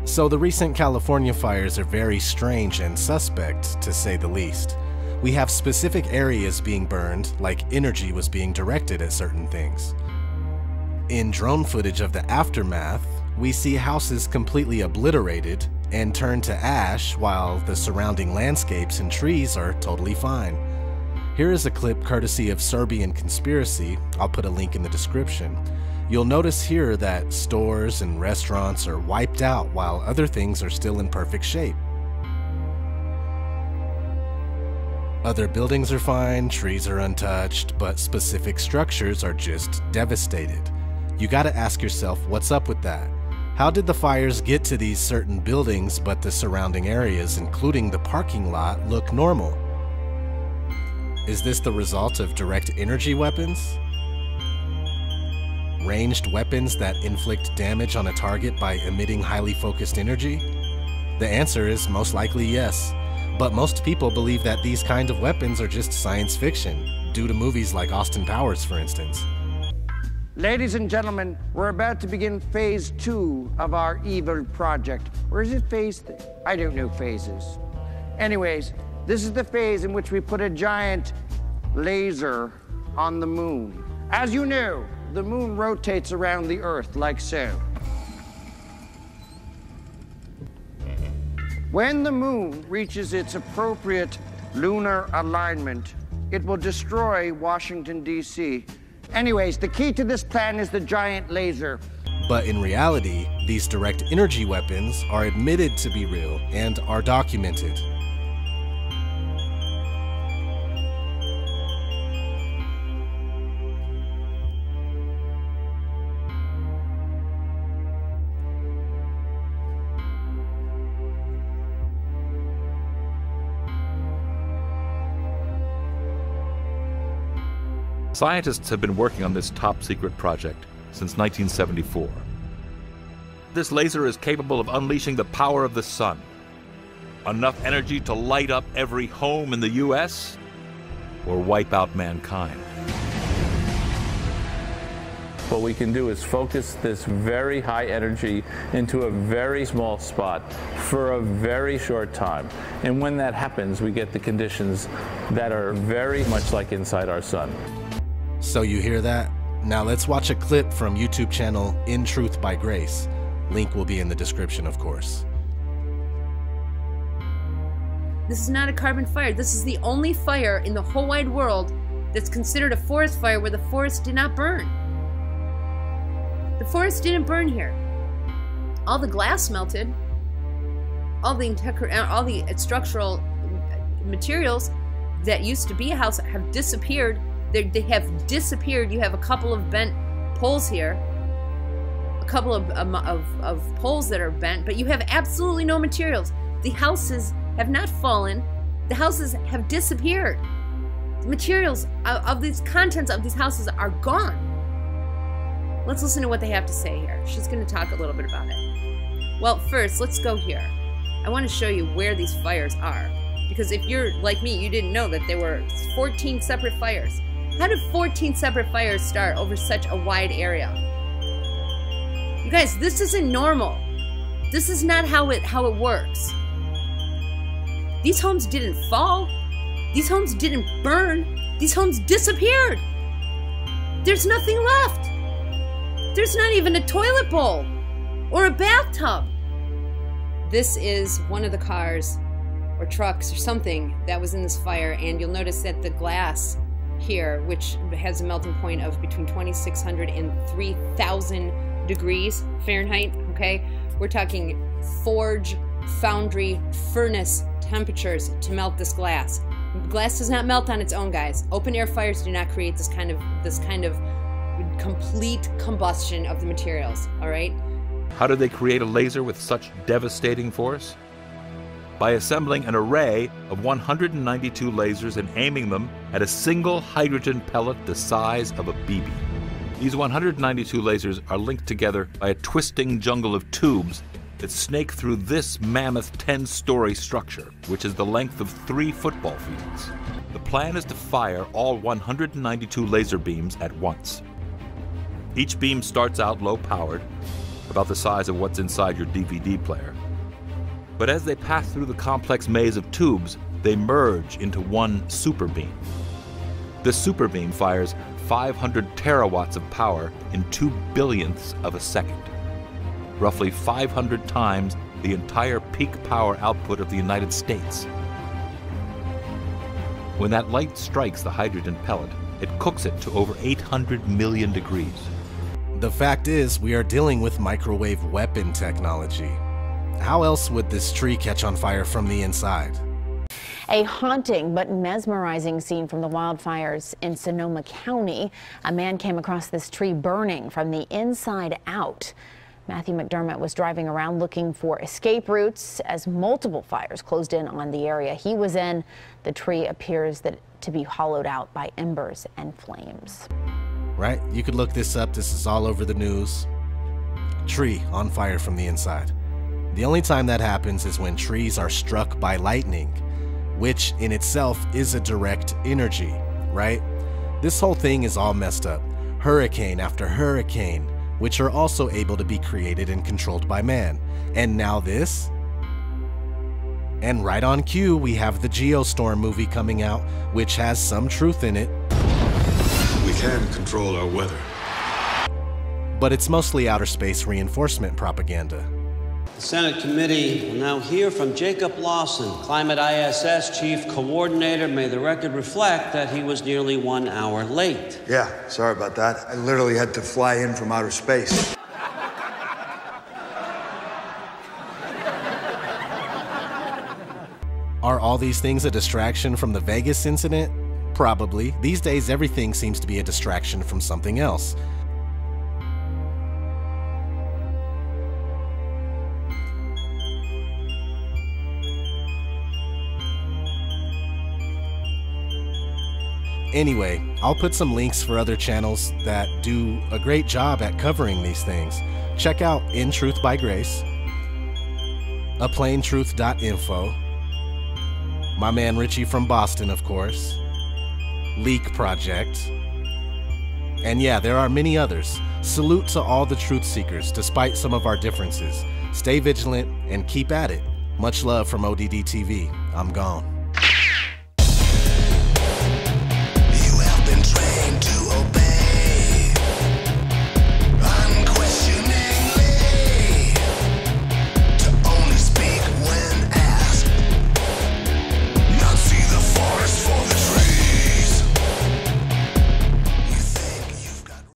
So the recent California fires are very strange and suspect, to say the least. We have specific areas being burned, like energy was being directed at certain things. In drone footage of the aftermath, we see houses completely obliterated and turned to ash while the surrounding landscapes and trees are totally fine. Here is a clip courtesy of Serbian Conspiracy. I'll put a link in the description. You'll notice here that stores and restaurants are wiped out while other things are still in perfect shape. Other buildings are fine, trees are untouched, but specific structures are just devastated. You gotta ask yourself, what's up with that? How did the fires get to these certain buildings but the surrounding areas, including the parking lot, look normal? Is this the result of direct energy weapons? Ranged weapons that inflict damage on a target by emitting highly focused energy? The answer is most likely yes, but most people believe that these kind of weapons are just science fiction, due to movies like Austin Powers, for instance. Ladies and gentlemen, we're about to begin phase 2 of our evil project. Or is it phase 3? I don't know phases. Anyways, this is the phase in which we put a giant laser on the moon. As you know, the moon rotates around the Earth like so. When the moon reaches its appropriate lunar alignment, it will destroy Washington, D.C. Anyways, the key to this plan is the giant laser. But in reality, these direct energy weapons are admitted to be real and are documented. Scientists have been working on this top-secret project since 1974. This laser is capable of unleashing the power of the sun. Enough energy to light up every home in the U.S. or wipe out mankind. What we can do is focus this very high energy into a very small spot for a very short time. And when that happens, we get the conditions that are very much like inside our sun. So you hear that? Now let's watch a clip from YouTube channel In Truth by Grace. Link will be in the description, of course. This is not a carbon fire. This is the only fire in the whole wide world that's considered a forest fire where the forest did not burn. The forest didn't burn here. All the glass melted. All the structural materials that used to be a house have disappeared. They have disappeared. You have a couple of bent poles here, a couple of poles that are bent, but you have absolutely no materials. The houses have not fallen. The houses have disappeared. The materials of these contents of these houses are gone. Let's listen to what they have to say here. She's going to talk a little bit about it. Well, first, let's go here. I want to show you where these fires are, because if you're like me, you didn't know that there were 14 separate fires. How did 14 separate fires start over such a wide area? You guys, this isn't normal. This is not how it works. These homes didn't fall. These homes didn't burn. These homes disappeared. There's nothing left. There's not even a toilet bowl or a bathtub. This is one of the cars or trucks or something that was in this fire, and you'll notice that the glass here, which has a melting point of between 2,600 and 3,000 degrees Fahrenheit, okay? We're talking forge, foundry, furnace temperatures to melt this glass. Glass does not melt on its own, guys. Open air fires do not create this kind of complete combustion of the materials, all right? How did they create a laser with such devastating force? By assembling an array of 192 lasers and aiming them at a single hydrogen pellet the size of a BB. These 192 lasers are linked together by a twisting jungle of tubes that snake through this mammoth 10-story structure, which is the length of 3 football fields. The plan is to fire all 192 laser beams at once. Each beam starts out low-powered, about the size of what's inside your DVD player. But as they pass through the complex maze of tubes, they merge into one superbeam. This superbeam fires 500 terawatts of power in 2 billionths of a second, roughly 500 times the entire peak power output of the United States. When that light strikes the hydrogen pellet, it cooks it to over 800 million degrees. The fact is, we are dealing with microwave weapon technology. How else would this tree catch on fire from the inside? A haunting but mesmerizing scene from the wildfires in Sonoma County. A man came across this tree burning from the inside out. Matthew McDermott was driving around looking for escape routes as multiple fires closed in on the area he was in. The tree appears to be hollowed out by embers and flames. Right? You could look this up. This is all over the news. Tree on fire from the inside. The only time that happens is when trees are struck by lightning, which in itself is a direct energy, right? This whole thing is all messed up. Hurricane after hurricane, which are also able to be created and controlled by man. And now this? And right on cue, we have the Geostorm movie coming out, which has some truth in it. We can control our weather. But it's mostly outer space reinforcement propaganda. The Senate committee will now hear from Jacob Lawson, Climate ISS Chief Coordinator. May the record reflect that he was nearly 1 hour late. Yeah, sorry about that. I literally had to fly in from outer space. Are all these things a distraction from the Vegas incident? Probably. These days, everything seems to be a distraction from something else. Anyway, I'll put some links for other channels that do a great job at covering these things. Check out In Truth by Grace, aplaintruth.info, my man Richie from Boston, of course, Leak Project, and yeah, there are many others. Salute to all the truth seekers, despite some of our differences. Stay vigilant and keep at it. Much love from ODD TV. I'm gone.